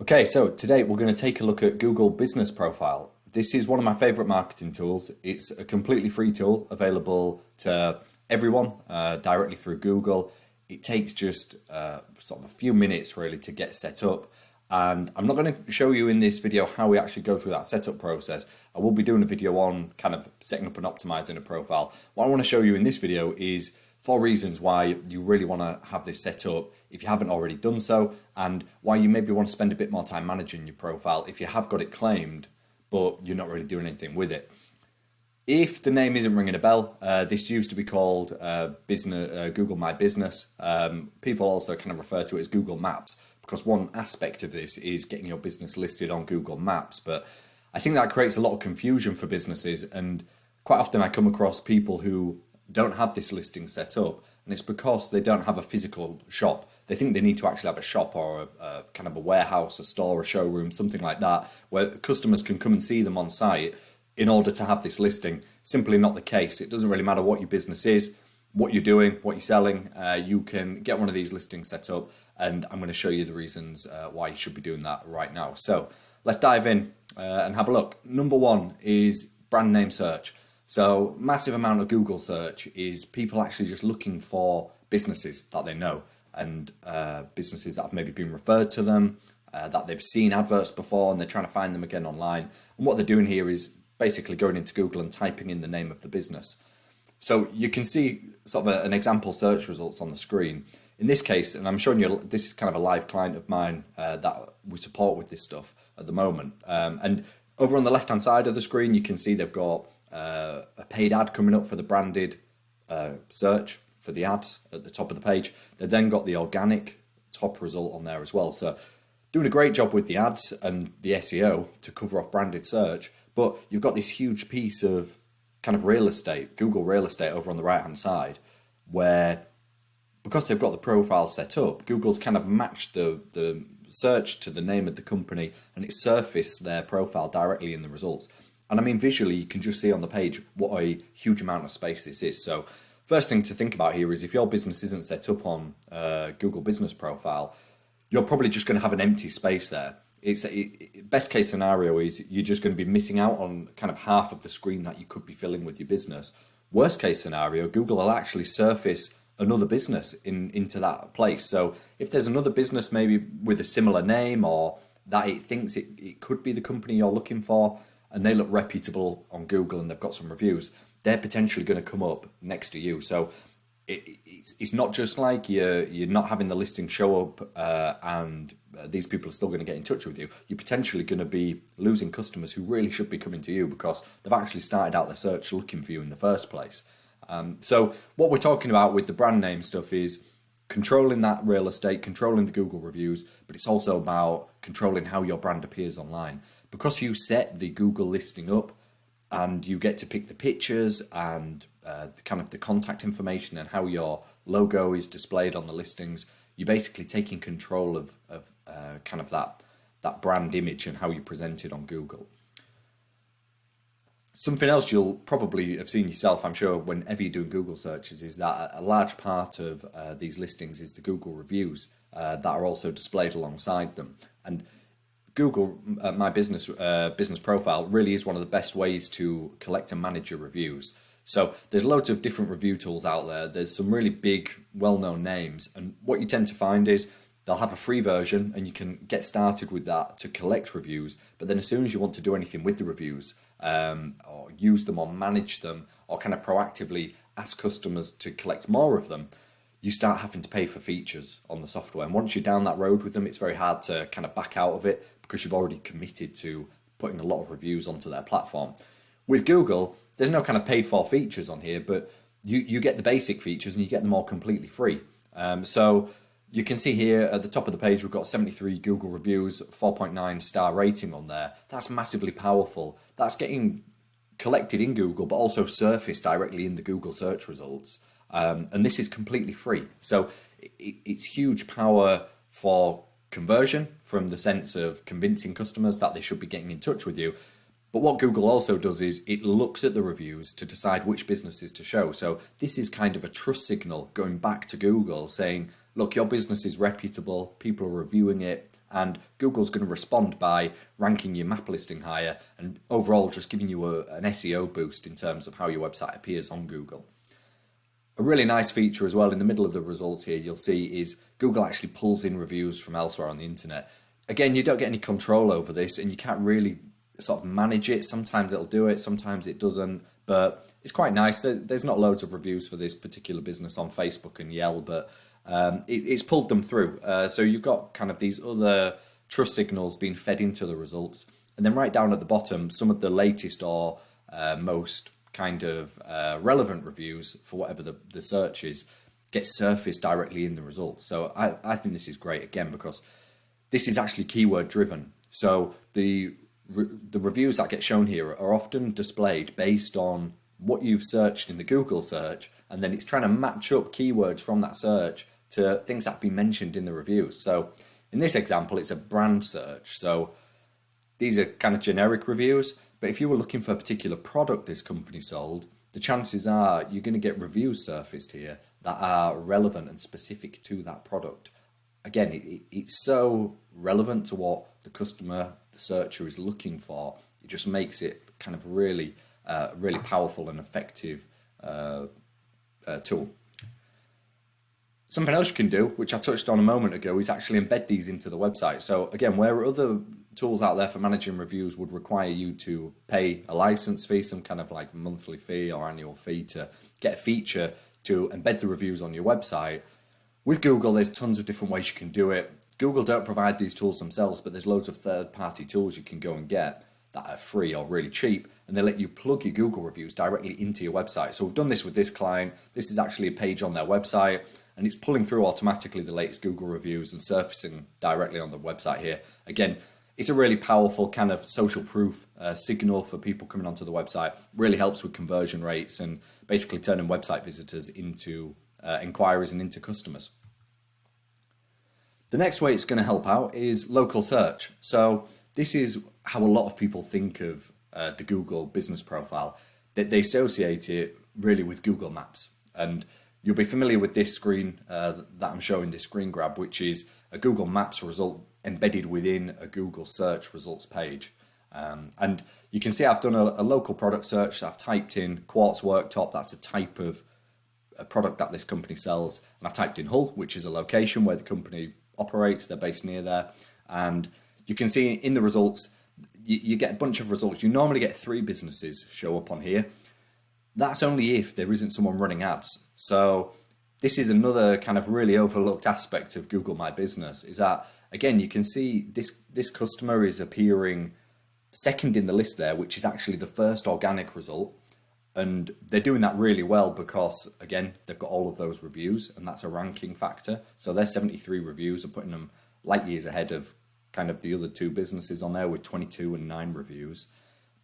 Okay, so today we're going to take a look at Google Business Profile. This is one of my favorite marketing tools. It's a completely free tool available to everyone directly through Google. It takes just sort of a few minutes really to get set up. And I'm not going to show you in this video how we actually go through that setup process. I will be doing a video on kind of setting up and optimizing a profile. What I want to show you in this video is 4 reasons why you really want to have this set up if you haven't already done so, and why you maybe want to spend a bit more time managing your profile if you have got it claimed, but you're not really doing anything with it. If the name isn't ringing a bell, this used to be called Google My Business. People also kind of refer to it as Google Maps because one aspect of this is getting your business listed on Google Maps. But I think that creates a lot of confusion for businesses, and quite often I come across people who don't have this listing set up, and it's because they don't have a physical shop. They think they need to actually have a shop or a kind of a warehouse, a store, a showroom, something like that, where customers can come and see them on site in order to have this listing. Simply not the case. It doesn't really matter what your business is, what you're doing, what you're selling. You can get one of these listings set up, and I'm going to show you the reasons why you should be doing that right now. So let's dive in and have a look. Number 1 is brand name search. So massive amount of Google search is people actually just looking for businesses that they know, and businesses that have maybe been referred to them, that they've seen adverts before and they're trying to find them again online. And what they're doing here is basically going into Google and typing in the name of the business. So you can see sort of an example search results on the screen. In this case, and I'm showing you, this is kind of a live client of mine that we support with this stuff at the moment. And over on the left-hand side of the screen, you can see they've got a paid ad coming up for the branded search for the ads at the top of the page. They've then got the organic top result on there as well. So doing a great job with the ads and the SEO to cover off branded search, but you've got this huge piece of kind of real estate, Google real estate over on the right hand side, where because they've got the profile set up, Google's kind of matched the search to the name of the company, and it surfaced their profile directly in the results. And I mean, visually, you can just see on the page what a huge amount of space this is. So first thing to think about here is if your business isn't set up on Google Business Profile, you're probably just going to have an empty space there. Best case scenario is you're just going to be missing out on kind of half of the screen that you could be filling with your business. Worst case scenario, Google will actually surface another business into that place. So if there's another business maybe with a similar name, or that it thinks it could be the company you're looking for, and they look reputable on Google and they've got some reviews, they're potentially going to come up next to you. So it's not just like you're not having the listing show up and these people are still going to get in touch with you. You're potentially going to be losing customers who really should be coming to you because they've actually started out their search looking for you in the first place. So what we're talking about with the brand name stuff is controlling that real estate, controlling the Google reviews, but it's also about controlling how your brand appears online. Because you set the Google listing up and you get to pick the pictures and kind of the contact information and how your logo is displayed on the listings, you're basically taking control of kind of that brand image and how you present it on Google. Something else you'll probably have seen yourself, I'm sure, whenever you're doing Google searches, is that a large part of these listings is the Google reviews that are also displayed alongside them. And Google My Business business profile really is one of the best ways to collect and manage your reviews. So there's loads of different review tools out there. There's some really big, well-known names, and what you tend to find is they'll have a free version and you can get started with that to collect reviews. But then as soon as you want to do anything with the reviews, or use them or manage them, or kind of proactively ask customers to collect more of them, you start having to pay for features on the software. And once you're down that road with them, it's very hard to kind of back out of it because you've already committed to putting a lot of reviews onto their platform. With Google, there's no kind of paid for features on here, but you get the basic features and you get them all completely free. So you can see here at the top of the page, we've got 73 Google reviews, 4.9 star rating on there. That's massively powerful. That's getting collected in Google, but also surfaced directly in the Google search results. And this is completely free. So it's huge power for conversion from the sense of convincing customers that they should be getting in touch with you. But what Google also does is it looks at the reviews to decide which businesses to show. So this is kind of a trust signal going back to Google saying, look, your business is reputable, people are reviewing it, And Google's going to respond by ranking your map listing higher and overall just giving you an SEO boost in terms of how your website appears on Google. A really nice feature as well in the middle of the results here you'll see is Google actually pulls in reviews from elsewhere on the internet. Again, you don't get any control over this and you can't really sort of manage it. Sometimes it'll do it, sometimes it doesn't, but it's quite nice. There's not loads of reviews for this particular business on Facebook and Yelp, but it's pulled them through. So you've got kind of these other trust signals being fed into the results. And then right down at the bottom, some of the latest or most kind of relevant reviews for whatever the search is get surfaced directly in the results. So I think this is great, again, because this is actually keyword driven. So the reviews that get shown here are often displayed based on what you've searched in the Google search, and then it's trying to match up keywords from that search to things that have been mentioned in the reviews. So in this example, it's a brand search. So these are kind of generic reviews, but if you were looking for a particular product this company sold, the chances are you're going to get reviews surfaced here that are relevant and specific to that product. Again, it's so relevant to what the customer, the searcher is looking for. It just makes it kind of really powerful and effective tool. Something else you can do, which I touched on a moment ago, is actually embed these into the website. So again, where other tools out there for managing reviews would require you to pay a license fee, some kind of like monthly fee or annual fee to get a feature to embed the reviews on your website, with Google, there's tons of different ways you can do it. Google don't provide these tools themselves, but there's loads of third-party tools you can go and get that are free or really cheap, and they let you plug your Google reviews directly into your website. So we've done this with this client. This is actually a page on their website, and it's pulling through automatically the latest Google reviews and surfacing directly on the website here. Again, it's a really powerful kind of social proof signal for people coming onto the website. Really helps with conversion rates and basically turning website visitors into inquiries and into customers. The next way it's going to help out is local search. So this is how a lot of people think of the Google business profile, that they associate it really with Google Maps. And you'll be familiar with this screen that I'm showing, this screen grab, which is a Google Maps result embedded within a Google search results page. And you can see I've done a local product search. I've typed in quartz worktop. That's a type of a product that this company sells. And I've typed in Hull, which is a location where the company operates. They're based near there. And you can see in the results, you get a bunch of results. You normally get 3 businesses show up on here. That's only if there isn't someone running ads. So this is another kind of really overlooked aspect of Google My Business, is that, again, you can see this customer is appearing second in the list there, which is actually the first organic result. And they're doing that really well because, again, they've got all of those reviews, and that's a ranking factor. So their 73 reviews are putting them light years ahead of kind of the other 2 businesses on there with 22 and 9 reviews.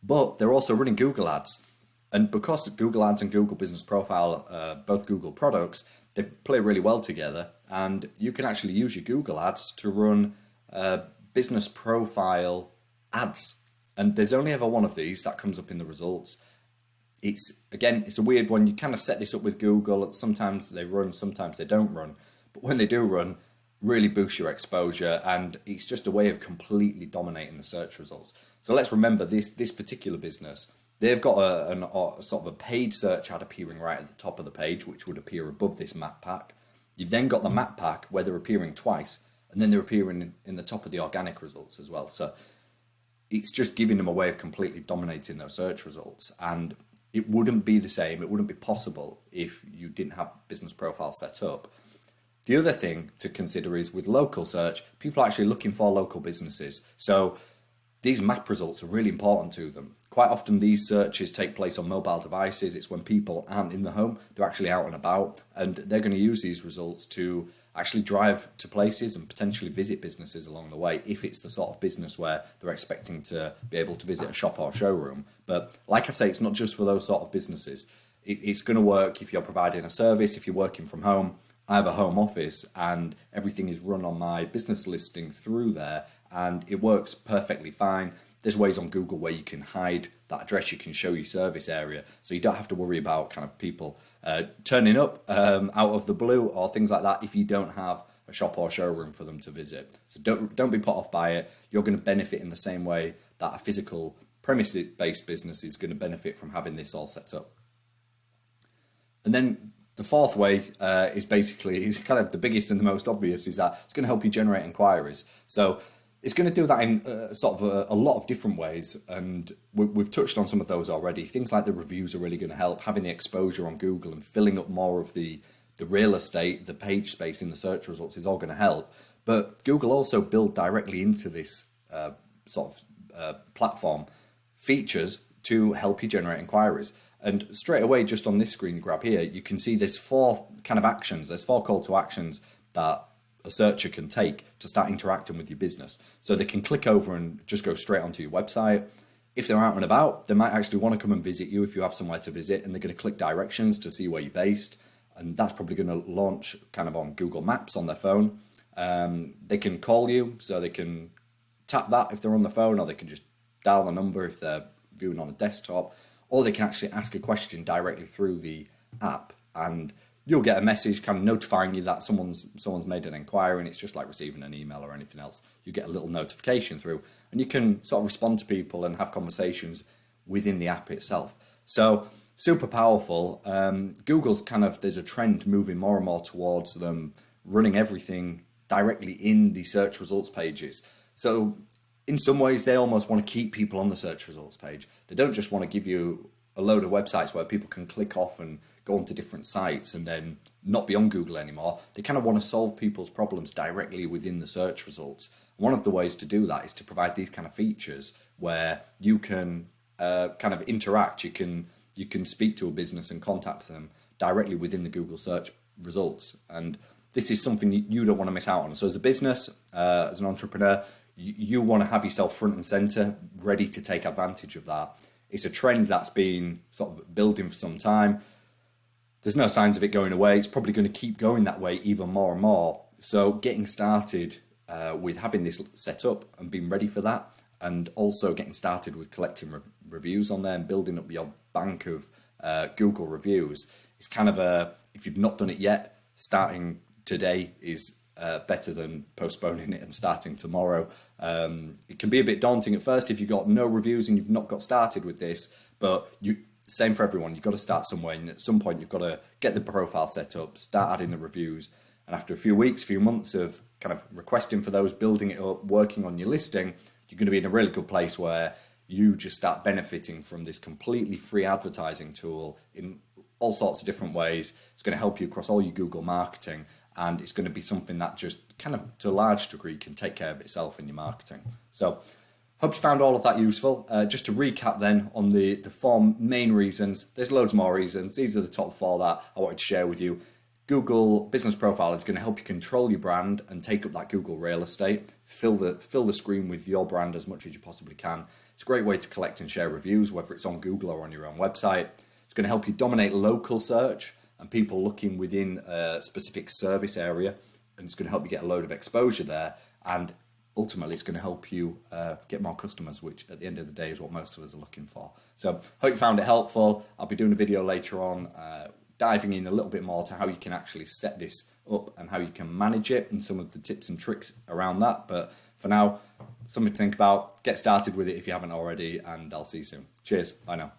But they're also running Google Ads. And because Google Ads and Google Business Profile, both Google products, they play really well together. And you can actually use your Google Ads to run business profile ads. And there's only ever one of these that comes up in the results. It's a weird one. You kind of set this up with Google. Sometimes they run, sometimes they don't run. But when they do run, really boosts your exposure, and it's just a way of completely dominating the search results. So let's remember this particular business. They've got a sort of a paid search ad appearing right at the top of the page, which would appear above this map pack. You've then got the map pack where they're appearing twice, and then they're appearing in the top of the organic results as well. So it's just giving them a way of completely dominating those search results. And it wouldn't be the same. It wouldn't be possible if you didn't have business profiles set up. The other thing to consider is with local search, people are actually looking for local businesses. So these map results are really important to them. Quite often these searches take place on mobile devices. It's when people aren't in the home, they're actually out and about, and they're going to use these results to actually drive to places and potentially visit businesses along the way, if it's the sort of business where they're expecting to be able to visit a shop or showroom. But like I say, it's not just for those sort of businesses. It's going to work if you're providing a service, if you're working from home. I have a home office and everything is run on my business listing through there, and it works perfectly fine. There's ways on Google where you can hide that address. You can show your service area, so you don't have to worry about kind of people turning up out of the blue or things like that if you don't have a shop or showroom for them to visit. So don't be put off by it. You're going to benefit in the same way that a physical premise-based business is going to benefit from having this all set up. And then the fourth way is kind of the biggest and the most obvious, is that it's going to help you generate inquiries. So it's going to do that in sort of a lot of different ways, and we've touched on some of those already. Things like the reviews are really going to help. Having the exposure on Google and filling up more of the real estate, the page space in the search results is all going to help. But Google also build directly into this platform features to help you generate inquiries. And straight away, just on this screen grab here, you can see there's four kind of actions. There's 4 call to actions that a searcher can take to start interacting with your business. So they can click over and just go straight onto your website. If they're out and about, they might actually want to come and visit you if you have somewhere to visit, and they're going to click directions to see where you're based. And that's probably going to launch kind of on Google Maps on their phone. They can call you, so they can tap that if they're on the phone, or they can just dial the number if they're viewing on a desktop, or they can actually ask a question directly through the app, and you'll get a message kind of notifying you that someone's made an inquiry, and it's just like receiving an email or anything else. You get a little notification through, and you can sort of respond to people and have conversations within the app itself. So super powerful. Google's there's a trend moving more and more towards them running everything directly in the search results pages. So in some ways, they almost want to keep people on the search results page. They don't just want to give you a load of websites where people can click off and go onto different sites and then not be on Google anymore. They kind of want to solve people's problems directly within the search results. One of the ways to do that is to provide these kind of features where you can kind of interact. You can speak to a business and contact them directly within the Google search results. And this is something you don't want to miss out on. So as a business, as an entrepreneur, you want to have yourself front and center, ready to take advantage of that. It's a trend that's been sort of building for some time. There's no signs of it going away. It's probably going to keep going that way even more and more. So getting started with having this set up and being ready for that, and also getting started with collecting reviews on there and building up your bank of Google reviews, it's kind of if you've not done it yet, starting today is better than postponing it and starting tomorrow. It can be a bit daunting at first if you've got no reviews and you've not got started with this, but same for everyone. You've got to start somewhere, and at some point you've got to get the profile set up, start adding the reviews, and after a few weeks, few months of kind of requesting for those, building it up, working on your listing, you're going to be in a really good place where you just start benefiting from this completely free advertising tool in all sorts of different ways. It's going to help you across all your Google marketing, and it's going to be something that just kind of to a large degree can take care of itself in your marketing. So hope you found all of that useful. Just to recap then on the 4 main reasons, there's loads more reasons. These are the top 4 that I wanted to share with you. Google Business Profile is going to help you control your brand and take up that Google real estate. Fill the screen with your brand as much as you possibly can. It's a great way to collect and share reviews, whether it's on Google or on your own website. It's going to help you dominate local search and people looking within a specific service area, and it's going to help you get a load of exposure there, and ultimately it's going to help you get more customers, which at the end of the day is what most of us are looking for. So hope you found it helpful. I'll be doing a video later on diving in a little bit more to how you can actually set this up and how you can manage it and some of the tips and tricks around that. But for now, something to think about. Get started with it if you haven't already, and I'll see you soon. Cheers. Bye now.